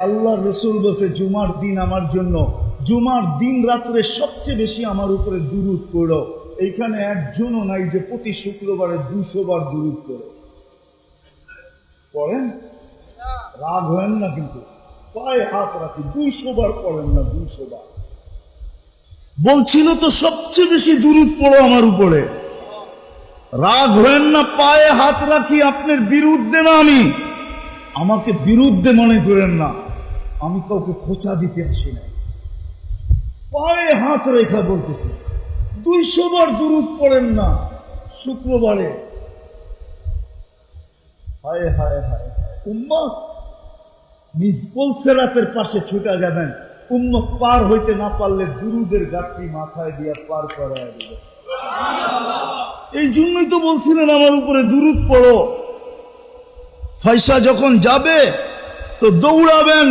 আল্লাহ রসুল বলছে জুমার দিন আমার জন্য, জুমার দিন রাত্রে সবচেয়ে বেশি আমার উপরে দুরূদ পড়ো। এইখানে একজনও নাই যে প্রতি শুক্রবারে 200 বার দুরূদ পড়ে। পড়েন? রাগ হয় না কিন্তু, পায়ে হাত রাখি, 200 বার পড়েন না, 200 বার। বলছিল তো সবচেয়ে বেশি দুরূদ পড়ো আমার উপরে। রাগ হয়েন না, পায়ে হাত রাখি, আপনার বিরুদ্ধে না, আমি আমাকে বিরুদ্ধে মনে করেন না, আমি কাউকে খোঁচা দিতে আসি না। পায়ে হাত রেখা বলতেছি 200 বার দুরূদ পড়েন না শুক্রবারে। হায় হায় হায় উম্মত, মিসবুল সিরাতের পাশে ছুটে যাবেন। উম্মত পার হইতে না পারলে দুরূদের গাঁটটি মাথায় দিয়ে পার করায় দিবে। এই জন্যই তো বলছিলেন আমার উপরে দুরূদ পড়ো। পয়সা যখন যাবে তো দৌড়াবেন।